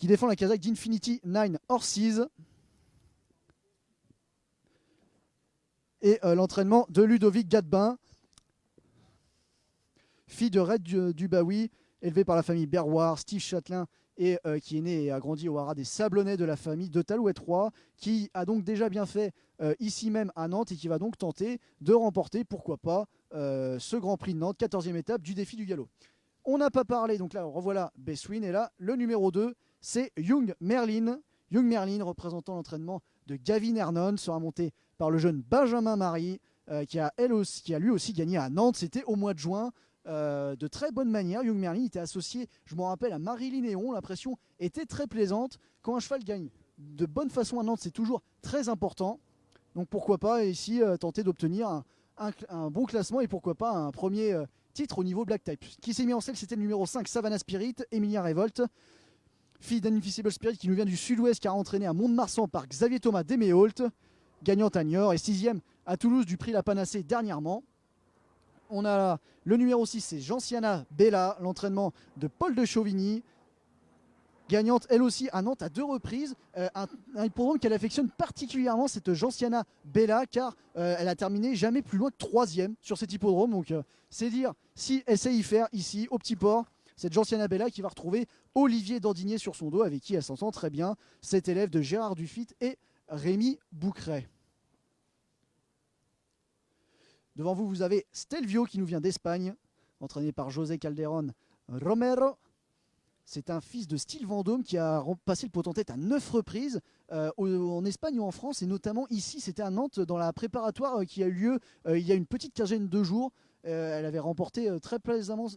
qui défend la casaque d'Infinity Nine Horses. Et l'entraînement de Ludovic Gadbin, fille de Red Dubaoui, élevée par la famille Berroir, Steve Châtelain, et qui est né et a grandi au haras des Sablonnets de la famille de Talouet III, qui a donc déjà bien fait ici même à Nantes et qui va donc tenter de remporter, pourquoi pas, ce Grand Prix de Nantes, 14e étape du défi du galop. On n'a pas parlé, donc là, revoilà Beswin, et là, le numéro 2, c'est Young Merlin. Young Merlin, représentant l'entraînement de Gavin Hernon, sera monté par le jeune Benjamin Marie, qui a lui aussi gagné à Nantes. C'était au mois de juin. De très bonne manière. Young Merlin était associé, je me rappelle, à Marie-Line Néon. L'impression était très plaisante. Quand un cheval gagne de bonne façon à Nantes, c'est toujours très important. Donc pourquoi pas ici tenter d'obtenir un bon classement et pourquoi pas un premier titre au niveau Black Type. Qui s'est mis en selle, c'était le numéro 5, Savannah Spirit, Emilia Revolt, fille d'Invisible Spirit qui nous vient du sud-ouest, qui a entraîné à Mont-de-Marsan par Xavier Thomas d'Eméholt, gagnante à Niort et 6e à Toulouse du prix La Panacée dernièrement. On a le numéro 6, c'est Gentiana Bella, l'entraînement de Paul de Chauvigny, gagnante elle aussi à Nantes à 2 reprises. Un hippodrome qu'elle affectionne particulièrement, cette Gentiana Bella, car elle a terminé jamais plus loin que 3e sur cet hippodrome. Donc c'est dire si elle sait y faire ici au Petit Port. Cette Gentiana Bella qui va retrouver Olivier Dandinier sur son dos, avec qui elle s'entend très bien, cet élève de Gérard Duffitte et Rémi Boucret. Devant vous, vous avez Stelvio qui nous vient d'Espagne, entraîné par José Calderón Romero. C'est un fils de Style Vendôme qui a passé le potentate à 9 reprises en Espagne ou en France, et notamment ici, c'était à Nantes, dans la préparatoire qui a eu lieu il y a une petite quinzaine de jours. Il avait remporté très plaisamment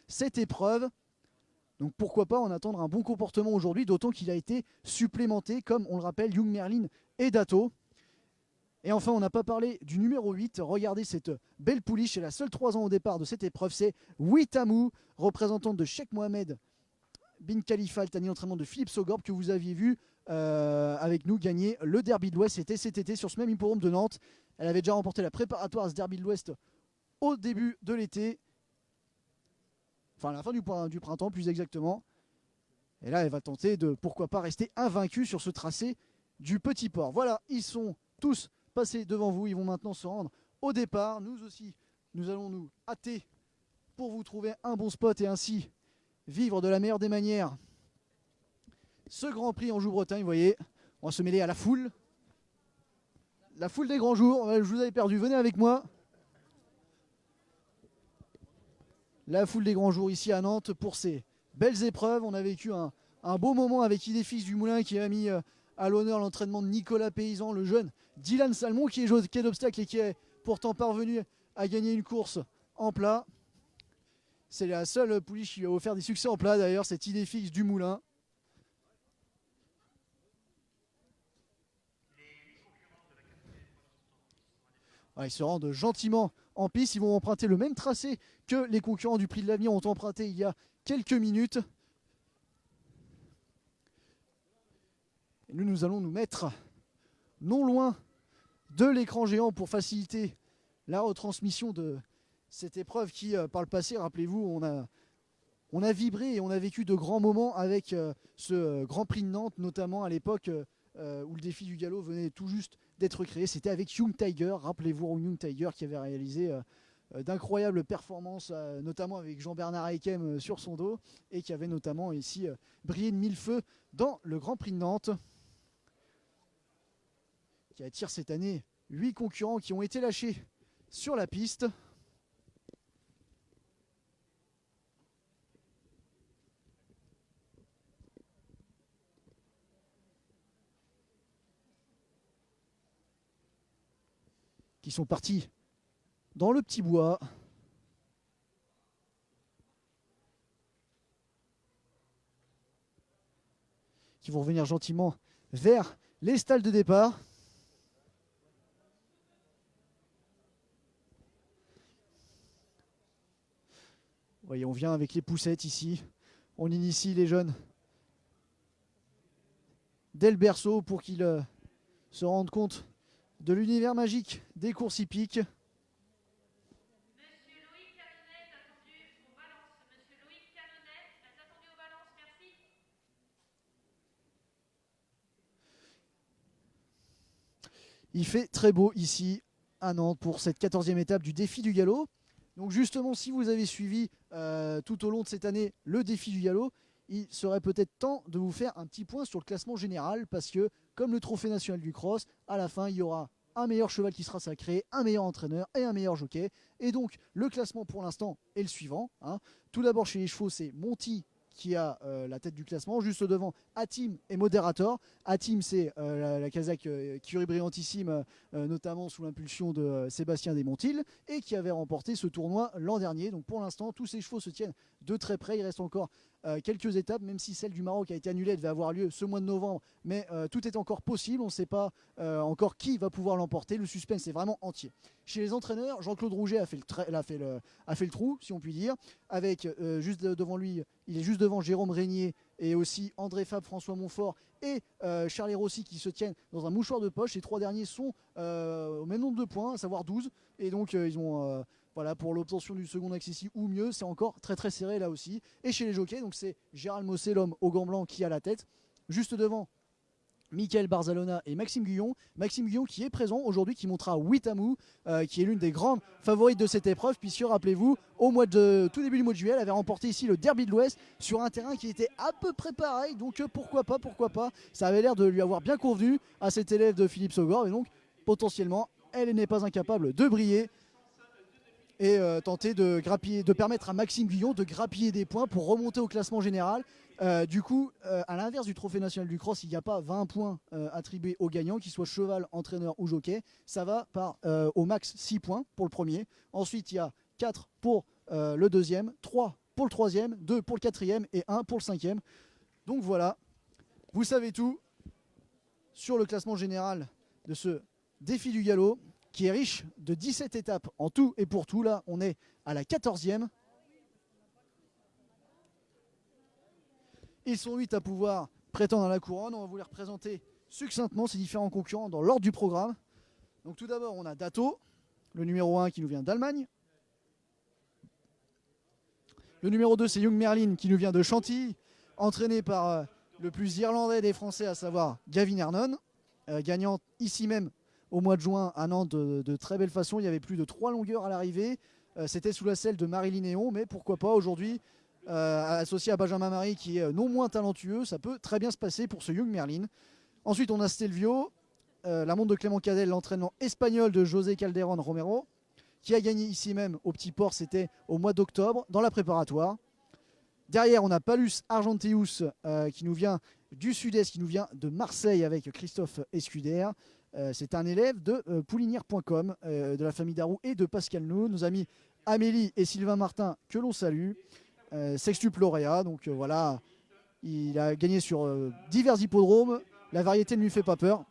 cette épreuve. Donc pourquoi pas en attendre un bon comportement aujourd'hui, d'autant qu'il a été supplémenté, comme on le rappelle, Young Merlin et Dato. Et enfin, on n'a pas parlé du numéro 8. Regardez cette belle pouliche, c'est la seule 3 ans au départ de cette épreuve. C'est Witamou, représentante de Cheikh Mohamed Bin Khalifa Al Thani, entraînement de Philippe Sogorb, que vous aviez vu avec nous gagner le Derby de l'Ouest. C'était cet été sur ce même hippodrome de Nantes. Elle avait déjà remporté la préparatoire à ce Derby de l'Ouest au début de l'été. Enfin, à la fin du printemps, plus exactement. Et là, elle va tenter de, pourquoi pas, rester invaincue sur ce tracé du Petit Port. Voilà, ils sont tous passés devant vous. Ils vont maintenant se rendre au départ. Nous aussi, nous allons nous hâter pour vous trouver un bon spot et ainsi vivre de la meilleure des manières ce Grand Prix en Joux-Bretagne. Vous voyez, on va se mêler à la foule. La foule des grands jours. Je vous avais perdu, venez avec moi. La foule des grands jours ici à Nantes pour ces belles épreuves. On a vécu un beau moment avec Idéfix du Moulin qui a mis à l'honneur l'entraînement de Nicolas Paysan, le jeune Dylan Salmon qui est jockey d'obstacle et qui est pourtant parvenu à gagner une course en plat. C'est la seule pouliche qui lui a offert des succès en plat d'ailleurs, cette Idéfix du Moulin. Ils se rendent gentiment en piste, ils vont emprunter le même tracé que les concurrents du Prix de l'Avenir ont emprunté il y a quelques minutes. Et nous allons nous mettre non loin de l'écran géant pour faciliter la retransmission de cette épreuve qui, par le passé, rappelez-vous, on a vibré et on a vécu de grands moments avec ce Grand Prix de Nantes, notamment à l'époque où le défi du galop venait tout juste d'être créé. C'était avec Young Tiger, rappelez-vous, Young Tiger qui avait réalisé d'incroyables performances, notamment avec Jean-Bernard Haykem sur son dos, et qui avait notamment ici brillé de mille feux dans le Grand Prix de Nantes, qui attire cette année 8 concurrents qui ont été lâchés sur la piste. Qui sont partis dans le petit bois. Qui vont revenir gentiment vers les stalles de départ. Vous voyez, on vient avec les poussettes ici. On initie les jeunes dès le berceau pour qu'ils se rendent compte de l'univers magique des courses hippiques. Monsieur Loïc Canonet est attendu aux balances. Monsieur Loïc Canonet est attendu aux balances, merci. Il fait très beau ici à Nantes pour cette 14e étape du défi du galop. Donc justement, si vous avez suivi tout au long de cette année le défi du galop, il serait peut-être temps de vous faire un petit point sur le classement général parce que comme le trophée national du cross, à la fin il y aura un meilleur cheval qui sera sacré, un meilleur entraîneur et un meilleur jockey. Et donc le classement pour l'instant est le suivant. Tout d'abord chez les chevaux, c'est Monty qui a la tête du classement, juste devant Hatim et Moderator. Hatim, c'est la Kazakh Curie Brillantissime, notamment sous l'impulsion de Sébastien Desmontil, et qui avait remporté ce tournoi l'an dernier. Donc pour l'instant, tous ces chevaux se tiennent de très près. Il reste encore quelques étapes, même si celle du Maroc a été annulée, elle devait avoir lieu ce mois de novembre, mais tout est encore possible. On ne sait pas encore qui va pouvoir l'emporter. Le suspense est vraiment entier. Chez les entraîneurs, Jean-Claude Rouget a fait le trou, si on peut dire, avec juste devant lui, il est juste devant Jérôme Régnier et aussi André Fabre, François Montfort et Charles Rossi qui se tiennent dans un mouchoir de poche. Les trois derniers sont au même nombre de points, à savoir 12, et donc ils ont voilà, pour l'obtention du second accessi ou mieux, c'est encore très très serré là aussi. Et chez les jockeys, donc c'est Gérald Mossé, l'homme au gant blanc, qui a la tête. Juste devant, Michael Barzalona et Maxime Guyon. Maxime Guyon qui est présent aujourd'hui, qui montera Witamu, qui est l'une des grandes favorites de cette épreuve, puisque rappelez-vous, tout début du mois de juillet, elle avait remporté ici le Derby de l'Ouest sur un terrain qui était à peu près pareil. Donc pourquoi pas. Ça avait l'air de lui avoir bien convenu à cet élève de Philippe Sogor. Et donc potentiellement, elle n'est pas incapable de briller et tenter de permettre à Maxime Guyon de grappiller des points pour remonter au classement général. Du coup, à l'inverse du trophée national du cross, il n'y a pas 20 points attribués aux gagnants, qu'ils soient cheval, entraîneur ou jockey. Ça va au max 6 points pour le premier. Ensuite, il y a 4 pour le deuxième, 3 pour le troisième, 2 pour le quatrième et 1 pour le cinquième. Donc voilà, vous savez tout sur le classement général de ce défi du galop, qui est riche de 17 étapes en tout et pour tout. Là, on est à la 14e. Ils sont 8 à pouvoir prétendre à la couronne. On va vous les représenter succinctement, ces différents concurrents, dans l'ordre du programme. Donc tout d'abord, on a Dato, le numéro 1 qui nous vient d'Allemagne. Le numéro 2, c'est Young Merlin qui nous vient de Chantilly, entraîné par le plus irlandais des Français, à savoir Gavin Hernon, gagnant ici même au mois de juin à Nantes de très belle façon. Il y avait plus de 3 longueurs à l'arrivée. C'était sous la selle de Marilyn Néon, mais pourquoi pas aujourd'hui, associé à Benjamin Marie qui est non moins talentueux, ça peut très bien se passer pour ce Young Merlin. Ensuite, on a Stelvio, la montre de Clément Cadel, l'entraînement espagnol de José Calderón Romero, qui a gagné ici même au Petit Port, c'était au mois d'octobre, dans la préparatoire. Derrière, on a Palus Argenteus qui nous vient du sud-est, qui nous vient de Marseille avec Christophe Escuder. C'est un élève de poulinière.com, de la famille Darou et de Pascal Nou. Nos amis Amélie et Sylvain Martin, que l'on salue. Sextuple lauréat, donc voilà, il a gagné sur divers hippodromes. La variété ne lui fait pas peur.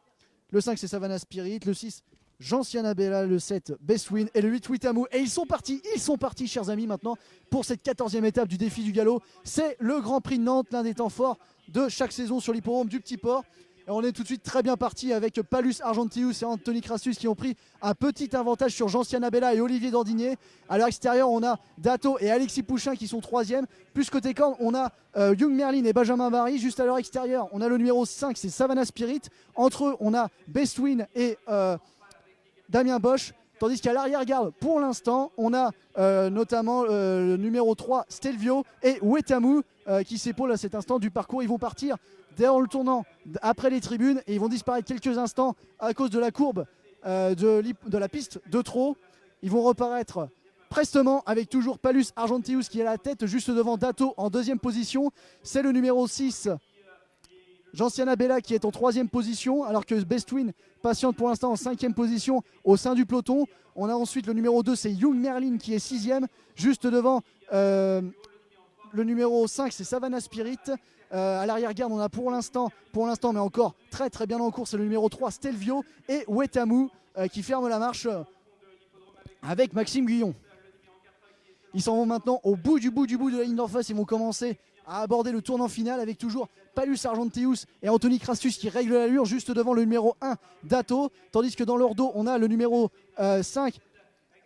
Le 5, c'est Savannah Spirit. Le 6, Gentiana Bella. Le 7, Bestwin. Et le 8, Witamu. Et ils sont partis, chers amis, maintenant, pour cette 14e étape du défi du galop. C'est le Grand Prix de Nantes, l'un des temps forts de chaque saison sur l'hippodrome du Petit Port. Et on est tout de suite très bien parti avec Palus Argenteus et Anthony Crassus qui ont pris un petit avantage sur Gentiana Bella et Olivier Dandinier. À l'extérieur, on a Dato et Alexis Pouchin qui sont 3e. Plus côté corne, on a Young Merlin et Benjamin Barry. Juste à leur extérieur, on a le numéro 5, c'est Savannah Spirit. Entre eux, on a Bestwin et Damien Bosch. Tandis qu'à l'arrière-garde, pour l'instant, on a notamment le numéro 3, Stelvio, et Wetamu qui s'épaulent à cet instant du parcours. Ils vont partir dans le tournant après les tribunes et ils vont disparaître quelques instants à cause de la courbe de la piste de trop. Ils vont reparaître prestement avec toujours Palus Argenteus qui est à la tête juste devant Dato en 2e position. C'est le numéro 6, Gentiana Bella, qui est en 3e position, alors que Bestwin patiente pour l'instant en 5e position au sein du peloton. On a ensuite le numéro 2, c'est Young Merlin qui est 6e, juste devant le numéro 5, c'est Savannah Spirit. À l'arrière-garde, on a pour l'instant, mais encore très très bien en cours, c'est le numéro 3, Stelvio, et Wetamu qui ferme la marche avec Maxime Guyon. Ils s'en vont maintenant au bout de la ligne d'en face. Ils vont commencer à aborder le tournant final avec toujours Palus Argenteus et Anthony Crassus qui règlent l'allure juste devant le numéro 1, Dato. Tandis que dans leur dos, on a le numéro 6,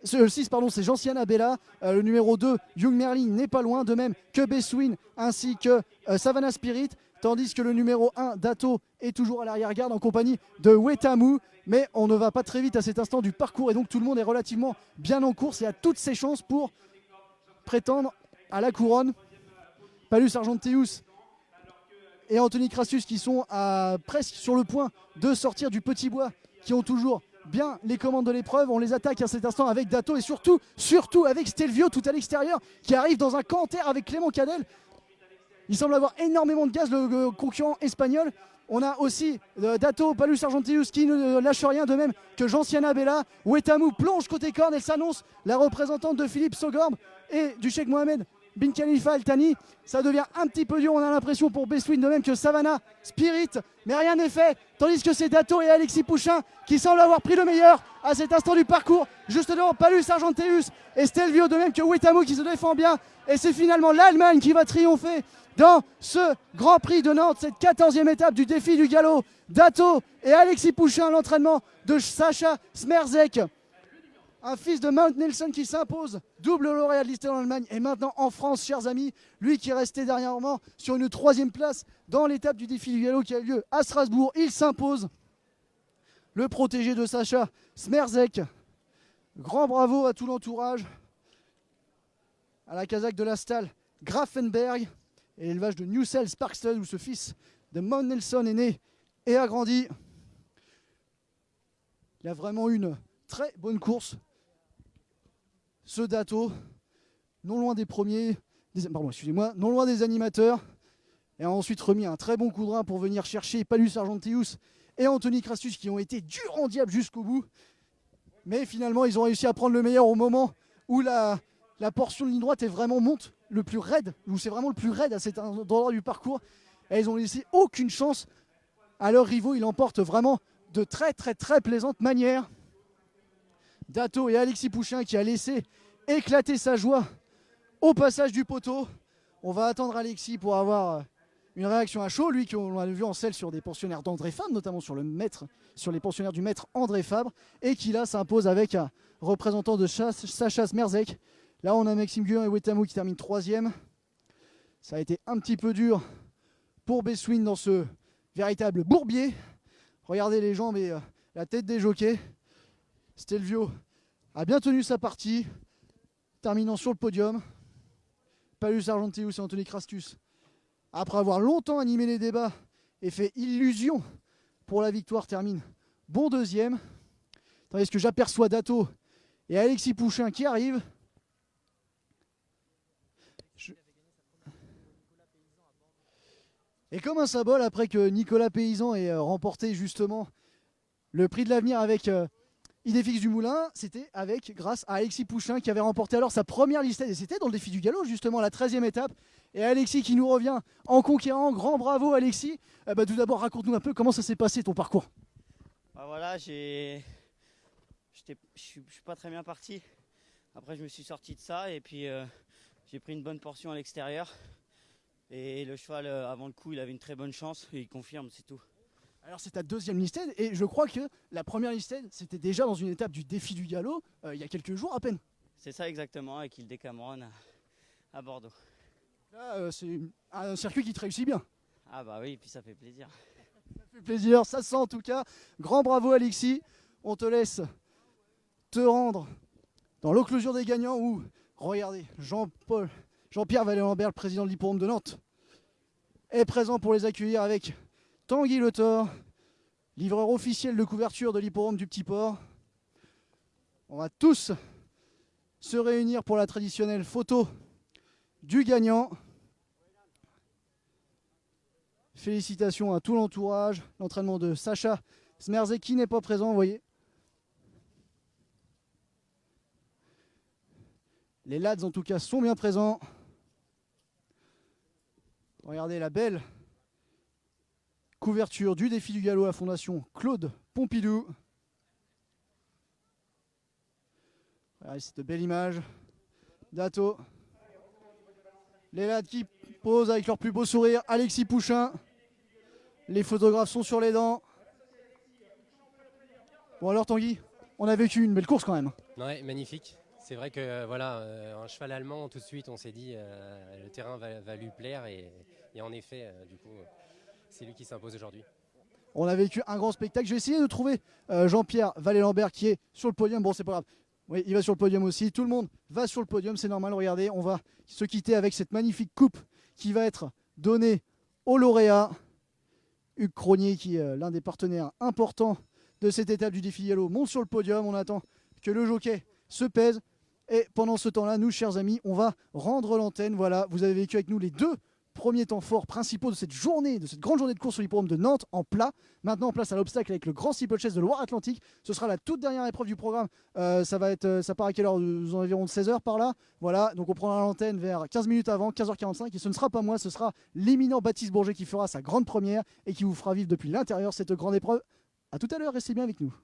c'est Gentiana Bella. Le numéro 2, Young Merlin, n'est pas loin, de même que Bestwin ainsi que Savannah Spirit. tandis que le numéro 1, Dato, est toujours à l'arrière-garde en compagnie de Wetamu. Mais on ne va pas très vite à cet instant du parcours et donc tout le monde est relativement bien en course et a toutes ses chances pour prétendre à la couronne. Palus Argenteus et Anthony Crassus qui sont presque sur le point de sortir du petit bois, qui ont toujours bien les commandes de l'épreuve. On les attaque à cet instant avec Dato et surtout avec Stelvio tout à l'extérieur qui arrive dans un canter avec Clément Cadel. Il semble avoir énormément de gaz, le concurrent espagnol. On a aussi Dato, Palus Argenteus qui ne lâche rien, de même que Gentiana Bella. Wetamu plonge côté corde, elle s'annonce la représentante de Philippe Sogorb et du Cheikh Mohamed Bin Khalifa Al Thani. Ça devient un petit peu dur, on a l'impression, pour Bestwin, de même que Savannah Spirit, mais rien n'est fait, tandis que c'est Dato et Alexis Pouchin qui semblent avoir pris le meilleur à cet instant du parcours, juste devant Palus Argenteus et Stelvio, de même que Wetamu qui se défend bien, et c'est finalement l'Allemagne qui va triompher dans ce Grand Prix de Nantes, cette 14e étape du défi du galop. Dato et Alexis Pouchin, l'entraînement de Sacha Smerzek, un fils de Mount Nelson qui s'impose, double lauréat de l'Eastern en Allemagne, et maintenant en France, chers amis, lui qui est resté dernièrement sur une 3e place dans l'étape du défi du galop qui a eu lieu à Strasbourg, il s'impose. Le protégé de Sacha Smerzek, grand bravo à tout l'entourage, à la casaque de la Stahl Grafenberg et l'élevage de Newcell Sparkstud où ce fils de Mount Nelson est né et a grandi. Il a vraiment une très bonne course. Ce Dato, non loin des premiers, non loin des animateurs, et a ensuite remis un très bon coup de rein pour venir chercher Palus Argenteus et Anthony Crassus qui ont été durs en diable jusqu'au bout. Mais finalement, ils ont réussi à prendre le meilleur au moment où la portion de ligne droite est vraiment monte le plus raide, où c'est vraiment le plus raide à cet endroit du parcours. Et ils ont laissé aucune chance à leurs rivaux. Ils l'emportent vraiment de très plaisante manière. Dato et Alexis Pouchin qui a laissé éclater sa joie au passage du poteau. On va attendre Alexis pour avoir une réaction à chaud, lui qu'on a vu en selle sur des pensionnaires d'André Fabre, notamment sur les pensionnaires du maître André Fabre, et qui là s'impose avec un représentant de Sacha Smerzek. Là on a Maxime Guyon et Wetamu qui terminent 3e. Ça a été un petit peu dur pour Bestwin dans ce véritable bourbier. Regardez les jambes et la tête des jockeys. Stelvio a bien tenu sa partie, terminant sur le podium. Palus Argenteus et Anthony Crassus, après avoir longtemps animé les débats et fait illusion pour la victoire, termine bon 2e. Tandis que j'aperçois Dato et Alexis Pouchin qui arrivent. Et comme un symbole, après que Nicolas Paysan ait remporté justement le prix de l'avenir avec Idéfix du Moulin, c'était grâce à Alexis Pouchin qui avait remporté alors sa première listette, et c'était dans le défi du galop justement, la 13e étape. Et Alexis qui nous revient en conquérant, grand bravo Alexis. Tout d'abord raconte-nous un peu comment ça s'est passé ton parcours. Voilà, je suis pas très bien parti. Après je me suis sorti de ça et puis j'ai pris une bonne portion à l'extérieur. Et le cheval avant le coup il avait une très bonne chance et il confirme, c'est tout. Alors c'est ta 2e listed et je crois que la première listed c'était déjà dans une étape du défi du galop il y a quelques jours à peine. C'est ça exactement, avec Île des Cameron à Bordeaux. Là c'est un circuit qui te réussit bien. Ah bah oui, et puis ça fait plaisir. Ça fait plaisir, ça sent en tout cas. Grand bravo Alexis, on te laisse te rendre dans l'occlusion des gagnants où, regardez, Jean-Pierre Vallée-Lambert, le président de l'Hipporome de Nantes, est présent pour les accueillir avec Tanguy Le Thor, livreur officiel de couverture de l'Hipporome du Petit Port. On va tous se réunir pour la traditionnelle photo du gagnant. Félicitations à tout l'entourage, l'entraînement de Sacha Smerzek qui n'est pas présent, vous voyez. Les lads en tout cas sont bien présents. Regardez la belle couverture du défi du galop à la Fondation Claude Pompidou. Regardez cette belle image. Dato. Les lads qui posent avec leur plus beau sourire. Alexis Pouchin. Les photographes sont sur les dents. Bon alors Tanguy, on a vécu une belle course quand même. Ouais, magnifique. C'est vrai que voilà, un cheval allemand, tout de suite on s'est dit le terrain va lui plaire et en effet du coup c'est lui qui s'impose aujourd'hui. On a vécu un grand spectacle. Je vais essayer de trouver Jean-Pierre Vallée-Lambert qui est sur le podium. Bon, c'est pas grave. Oui, il va sur le podium aussi. Tout le monde va sur le podium, c'est normal. Regardez, on va se quitter avec cette magnifique coupe qui va être donnée au lauréat. Hugues Cronier, qui est l'un des partenaires importants de cette étape du défi Yellow, monte sur le podium. On attend que le jockey se pèse. Et pendant ce temps-là, nous, chers amis, on va rendre l'antenne. Voilà, vous avez vécu avec nous les 2 premiers temps forts principaux de cette journée, de cette grande journée de course sur l'hippodrome de Nantes en plat. Maintenant, on place à l'obstacle avec le grand steeplechase de Loire-Atlantique. Ce sera la toute dernière épreuve du programme. Ça part à quelle heure? Environ 16h par là. Voilà, donc on prendra l'antenne vers 15 minutes avant, 15h45. Et ce ne sera pas moi, ce sera l'éminent Baptiste Bourget qui fera sa grande première et qui vous fera vivre depuis l'intérieur cette grande épreuve. A tout à l'heure, restez bien avec nous.